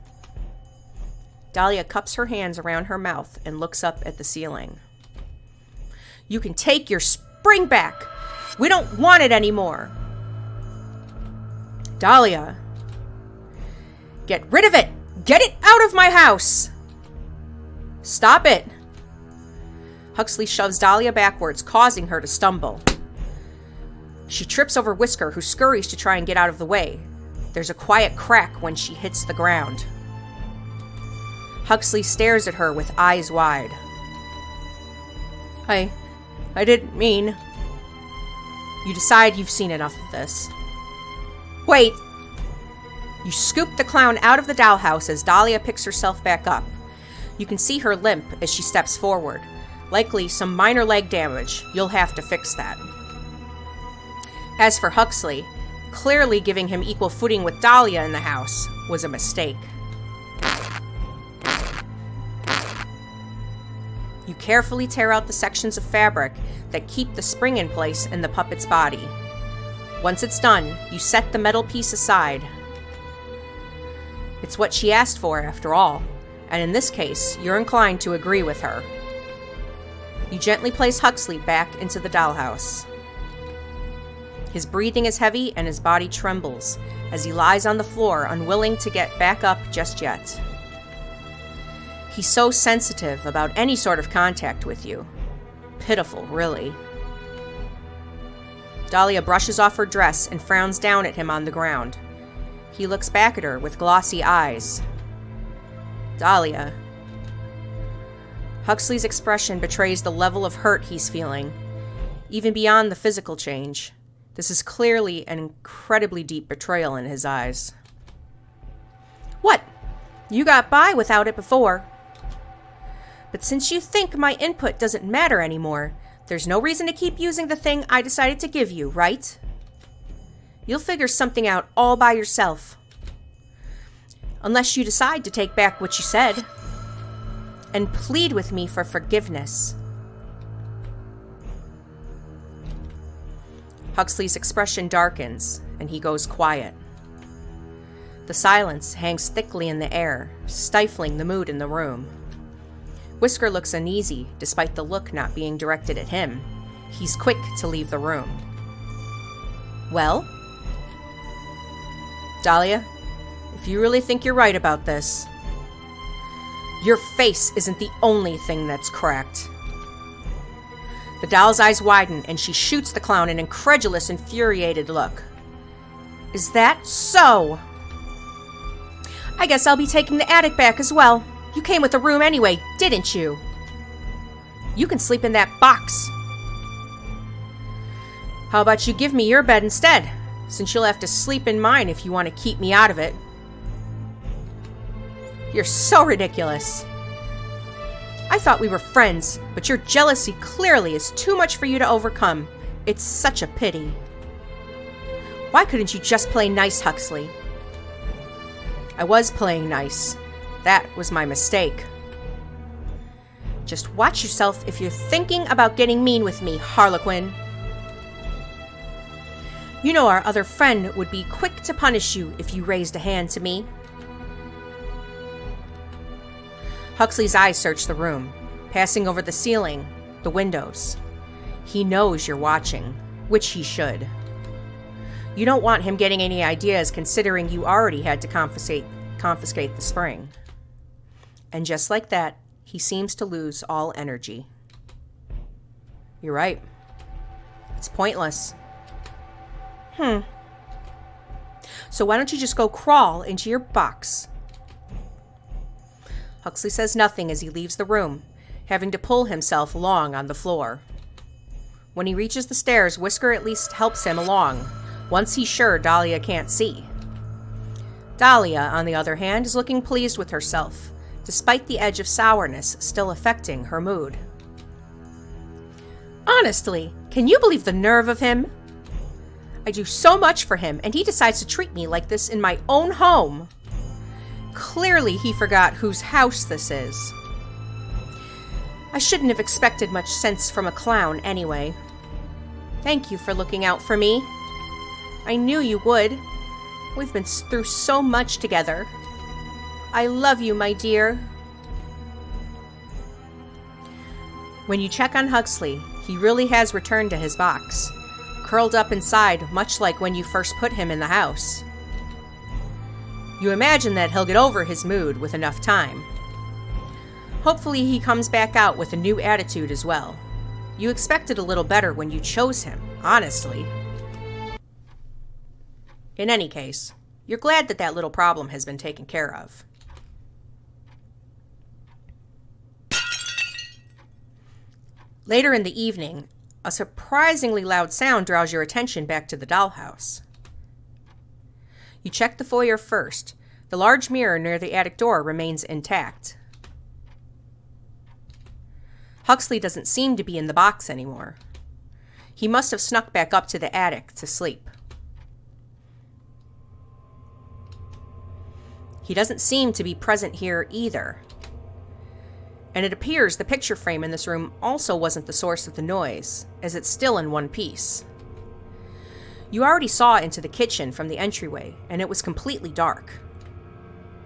Dahlia cups her hands around her mouth and looks up at the ceiling. You can take your spring back. We don't want it anymore. Dahlia. Get rid of it. Get it out of my house. Stop it. Huxley shoves Dahlia backwards, causing her to stumble. She trips over Whisker, who scurries to try and get out of the way. There's a quiet crack when she hits the ground. Huxley stares at her with eyes wide. I didn't mean... You decide you've seen enough of this. Wait! You scoop the clown out of the dollhouse as Dahlia picks herself back up. You can see her limp as she steps forward. Likely some minor leg damage. You'll have to fix that. As for Huxley, clearly giving him equal footing with Dahlia in the house was a mistake. You carefully tear out the sections of fabric that keep the spring in place in the puppet's body. Once it's done, you set the metal piece aside. It's what she asked for, after all, and in this case, you're inclined to agree with her. You gently place Huxley back into the dollhouse. His breathing is heavy and his body trembles as he lies on the floor, unwilling to get back up just yet. He's so sensitive about any sort of contact with you. Pitiful, really. Dahlia brushes off her dress and frowns down at him on the ground. He looks back at her with glossy eyes. Dahlia. Huxley's expression betrays the level of hurt he's feeling, even beyond the physical change. This is clearly an incredibly deep betrayal in his eyes. What? You got by without it before. But since you think my input doesn't matter anymore, there's no reason to keep using the thing I decided to give you, right? You'll figure something out all by yourself. Unless you decide to take back what you said. And plead with me for forgiveness. Huxley's expression darkens, and he goes quiet. The silence hangs thickly in the air, stifling the mood in the room. Whisker looks uneasy, despite the look not being directed at him. He's quick to leave the room. Well? Dahlia, if you really think you're right about this, your face isn't the only thing that's cracked. The doll's eyes widen, and she shoots the clown an incredulous, infuriated look. Is that so? I guess I'll be taking the attic back as well. You came with the room anyway, didn't you? You can sleep in that box. How about you give me your bed instead, since you'll have to sleep in mine if you want to keep me out of it. You're so ridiculous. I thought we were friends, but your jealousy clearly is too much for you to overcome. It's such a pity. Why couldn't you just play nice, Huxley? I was playing nice. That was my mistake. Just watch yourself if you're thinking about getting mean with me, Harlequin. You know our other friend would be quick to punish you if you raised a hand to me. Huxley's eyes search the room, passing over the ceiling, the windows. He knows you're watching, which he should. You don't want him getting any ideas, considering you already had to confiscate the spring. And just like that, he seems to lose all energy. You're right. It's pointless. So why don't you just go crawl into your box? Huxley says nothing as he leaves the room, having to pull himself along on the floor. When he reaches the stairs, Whisker at least helps him along, once he's sure Dahlia can't see. Dahlia, on the other hand, is looking pleased with herself, despite the edge of sourness still affecting her mood. Honestly, can you believe the nerve of him? I do so much for him, and he decides to treat me like this in my own home. Clearly he forgot whose house this is. I shouldn't have expected much sense from a clown anyway. Thank you for looking out for me. I knew you would. We've been through so much together. I love you, my dear. When you check on Huxley, he really has returned to his box, curled up inside, much like when you first put him in the house. You imagine that he'll get over his mood with enough time. Hopefully he comes back out with a new attitude as well. You expected a little better when you chose him, honestly. In any case, you're glad that that little problem has been taken care of. Later in the evening, a surprisingly loud sound draws your attention back to the dollhouse. You check the foyer first. The large mirror near the attic door remains intact. Huxley doesn't seem to be in the box anymore. He must have snuck back up to the attic to sleep. He doesn't seem to be present here either. And it appears the picture frame in this room also wasn't the source of the noise, as it's still in one piece. You already saw into the kitchen from the entryway, and it was completely dark.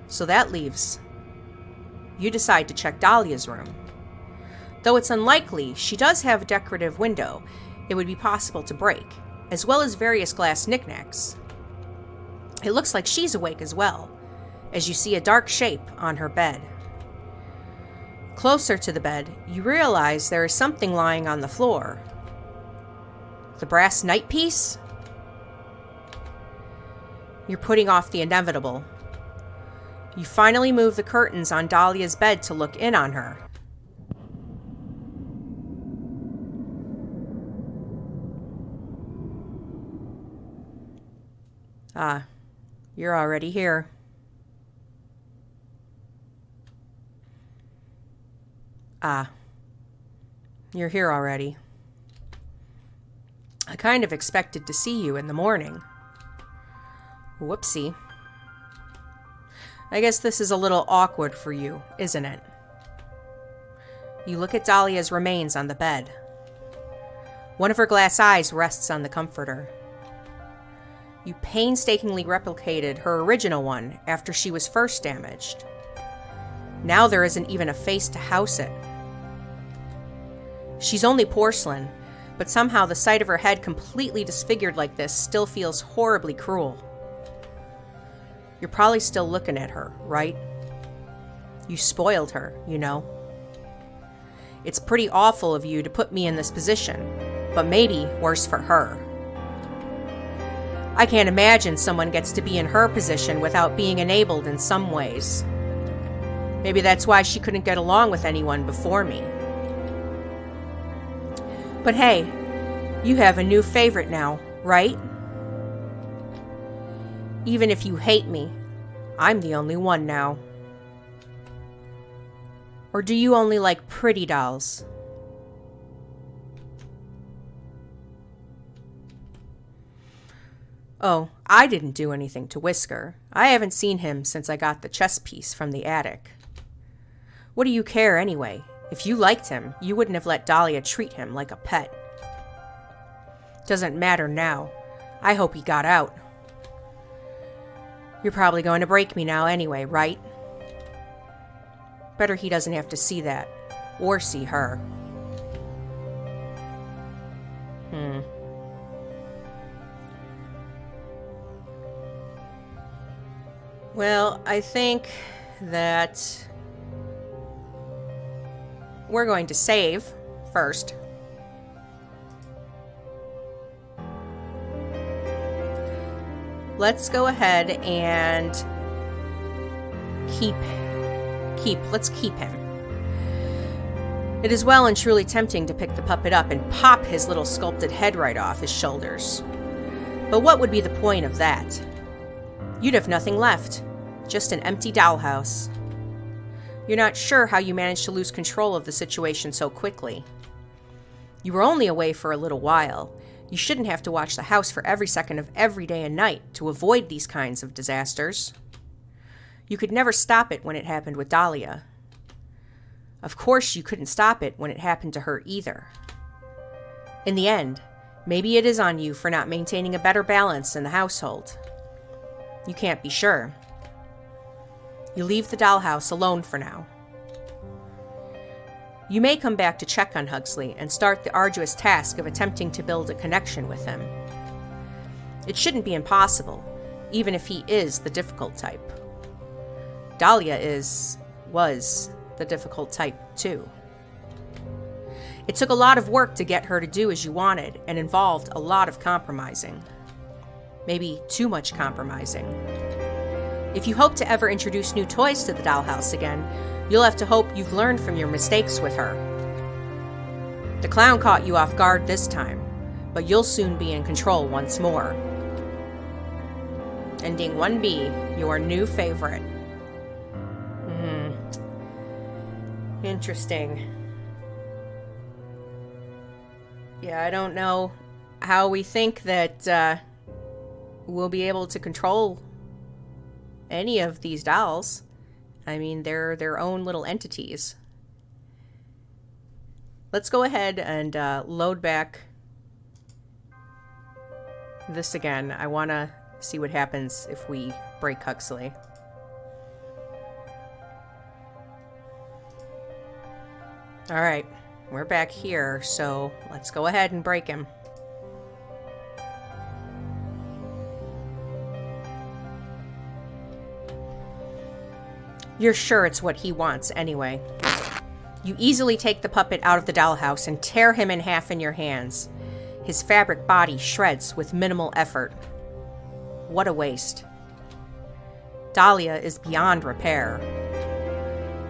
So that leaves... You decide to check Dahlia's room. Though it's unlikely, she does have a decorative window it would be possible to break, as well as various glass knickknacks. It looks like she's awake as well, as you see a dark shape on her bed. Closer to the bed, you realize there is something lying on the floor. The brass night piece? You're putting off the inevitable. You finally move the curtains on Dahlia's bed to look in on her. Ah, you're already here. Ah, you're here already. I kind of expected to see you in the morning. Whoopsie. I guess this is a little awkward for you, isn't it? You look at Dahlia's remains on the bed. One of her glass eyes rests on the comforter. You painstakingly replicated her original one after she was first damaged. Now there isn't even a face to house it. She's only porcelain, but somehow the sight of her head completely disfigured like this still feels horribly cruel. You're probably still looking at her, right? You spoiled her, you know. It's pretty awful of you to put me in this position, but maybe worse for her. I can't imagine someone gets to be in her position without being enabled in some ways. Maybe that's why she couldn't get along with anyone before me. But hey, you have a new favorite now, right? Even if you hate me, I'm the only one now. Or do you only like pretty dolls? Oh, I didn't do anything to Whisker. I haven't seen him since I got the chess piece from the attic. What do you care anyway? If you liked him, you wouldn't have let Dahlia treat him like a pet. Doesn't matter now. I hope he got out. You're probably going to break me now anyway, right? Better he doesn't have to see that. Or see her. Well, I think that we're going to save first. Let's go ahead and let's keep him. It is well and truly tempting to pick the puppet up and pop his little sculpted head right off his shoulders. But what would be the point of that? You'd have nothing left. Just an empty dollhouse. You're not sure how you managed to lose control of the situation so quickly. You were only away for a little while. You shouldn't have to watch the house for every second of every day and night to avoid these kinds of disasters. You could never stop it when it happened with Dahlia. Of course, you couldn't stop it when it happened to her either. In the end, maybe it is on you for not maintaining a better balance in the household. You can't be sure. You leave the dollhouse alone for now. You may come back to check on Huxley and start the arduous task of attempting to build a connection with him. It shouldn't be impossible, even if he is the difficult type. Dahlia was the difficult type, too. It took a lot of work to get her to do as you wanted and involved a lot of compromising. Maybe too much compromising. If you hope to ever introduce new toys to the dollhouse again, you'll have to hope you've learned from your mistakes with her. The clown caught you off guard this time, but you'll soon be in control once more. Ending 1B, your new favorite. Interesting. Yeah, I don't know how we think that we'll be able to control any of these dolls. I mean, they're their own little entities. Let's go ahead and load back this again. I want to see what happens if we break Huxley. All right, we're back here, so let's go ahead and break him. You're sure it's what he wants anyway. You easily take the puppet out of the dollhouse and tear him in half in your hands. His fabric body shreds with minimal effort. What a waste. Dahlia is beyond repair.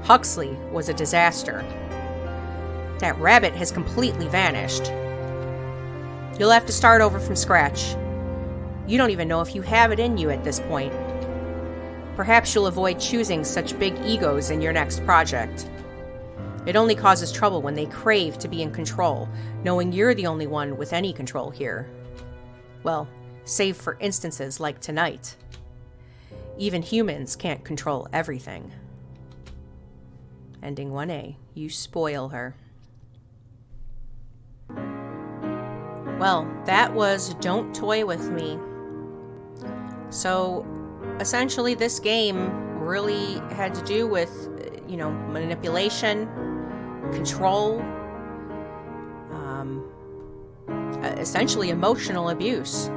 Huxley was a disaster. That rabbit has completely vanished. You'll have to start over from scratch. You don't even know if you have it in you at this point. Perhaps you'll avoid choosing such big egos in your next project. It only causes trouble when they crave to be in control, knowing you're the only one with any control here. Well, save for instances like tonight. Even humans can't control everything. Ending 1A, you spoil her. Well, that was Don't Toy With Me. So, essentially this game really had to do with, manipulation, control, essentially emotional abuse.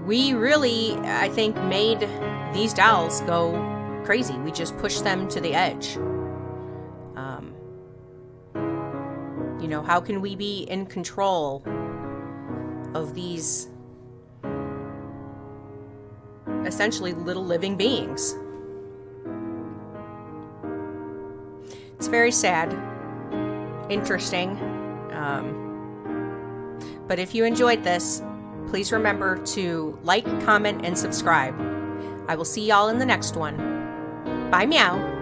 We really, I think, made these dolls go crazy. We just pushed them to the edge. How can we be in control of these essentially little living beings? It's very sad, interesting, but if you enjoyed this, please remember to like, comment, and subscribe. I will see y'all in the next one. Bye, meow.